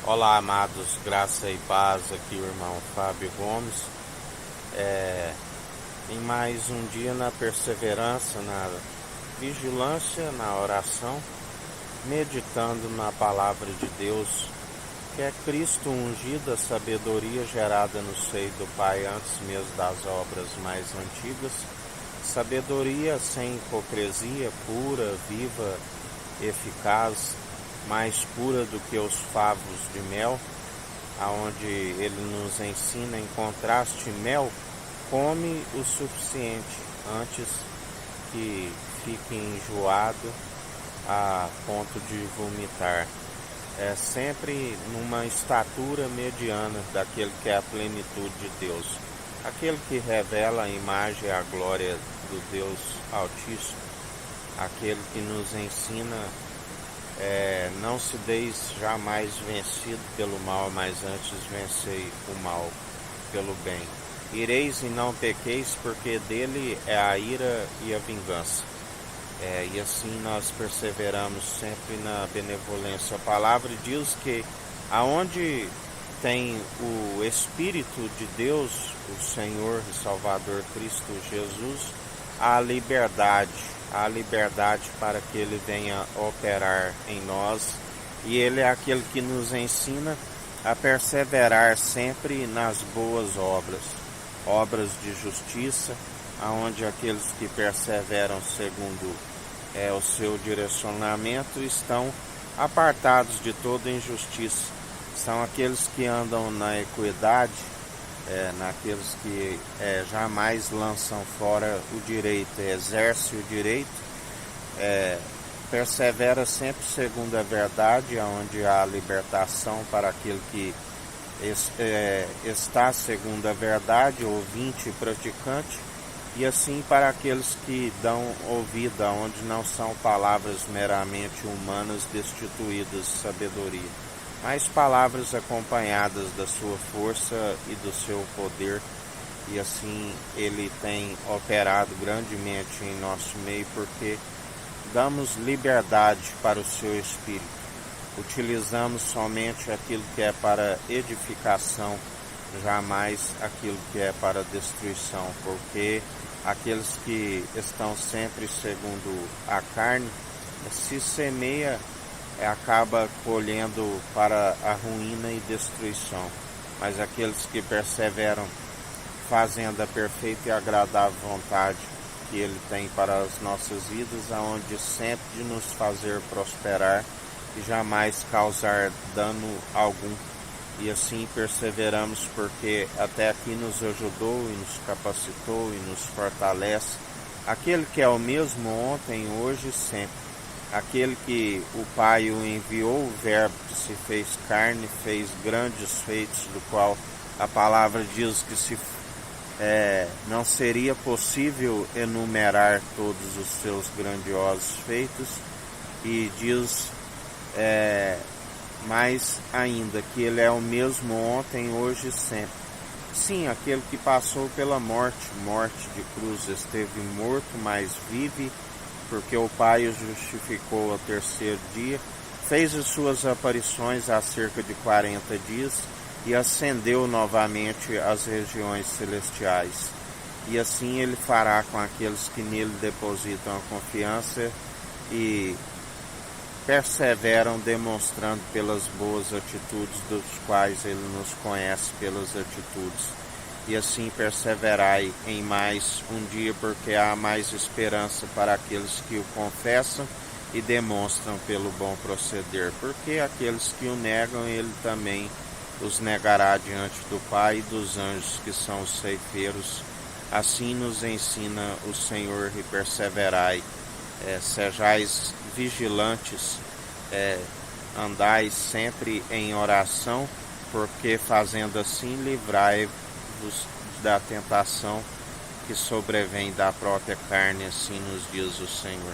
Olá, amados, graça e paz, aqui o irmão Fábio Gomes, em mais um dia na perseverança, na vigilância, na oração, meditando na palavra de Deus, que é Cristo ungido, a sabedoria gerada no seio do Pai antes mesmo das obras mais antigas, sabedoria sem hipocrisia, pura, viva, eficaz, mais pura do que os favos de mel, aonde ele nos ensina: em contraste, mel, come o suficiente antes que fique enjoado a ponto de vomitar. É sempre numa estatura mediana daquele que é a plenitude de Deus, aquele que revela a imagem e a glória do Deus Altíssimo, aquele que nos ensina: não se deis jamais vencido pelo mal, mas antes vencei o mal pelo bem. Ireis e não pequeis, porque dele é a ira e a vingança. E assim nós perseveramos sempre na benevolência. A palavra diz que aonde tem o Espírito de Deus, o Senhor e Salvador Cristo Jesus, há liberdade para que Ele venha operar em nós, e Ele é aquele que nos ensina a perseverar sempre nas boas obras de justiça, aonde aqueles que perseveram segundo o seu direcionamento estão apartados de toda injustiça. São aqueles que andam na equidade, naqueles que jamais lançam fora o direito, exerce o direito, persevera sempre segundo a verdade, onde há libertação para aquele que está segundo a verdade, ouvinte e praticante, e assim para aqueles que dão ouvido, onde não são palavras meramente humanas destituídas de sabedoria, mas palavras acompanhadas da sua força e do seu poder. E assim Ele tem operado grandemente em nosso meio, porque damos liberdade para o seu Espírito, utilizamos somente aquilo que é para edificação, jamais aquilo que é para destruição, porque aqueles que estão sempre segundo a carne, se semeia, acaba colhendo para a ruína e destruição. Mas aqueles que perseveram fazendo a perfeita e agradável vontade que Ele tem para as nossas vidas, aonde sempre de nos fazer prosperar e jamais causar dano algum. E assim perseveramos, porque até aqui nos ajudou e nos capacitou e nos fortalece aquele que é o mesmo ontem, hoje e sempre. Aquele que o Pai o enviou, o Verbo que se fez carne, fez grandes feitos, do qual a palavra diz que não seria possível enumerar todos os seus grandiosos feitos, e diz mais ainda que Ele é o mesmo ontem, hoje e sempre. Sim, aquele que passou pela morte de cruz, esteve morto, mas vive, porque o Pai o justificou ao terceiro dia, fez as suas aparições há cerca de 40 dias e ascendeu novamente às regiões celestiais. E assim Ele fará com aqueles que nele depositam a confiança e perseveram, demonstrando pelas boas atitudes, dos quais Ele nos conhece pelas atitudes. E assim perseverai em mais um dia, porque há mais esperança para aqueles que o confessam e demonstram pelo bom proceder, porque aqueles que o negam, Ele também os negará diante do Pai e dos anjos, que são os ceifeiros. Assim nos ensina o Senhor: e perseverai, sejais vigilantes, andais sempre em oração, porque fazendo assim livrai-vos da tentação que sobrevém da própria carne, assim nos diz o Senhor.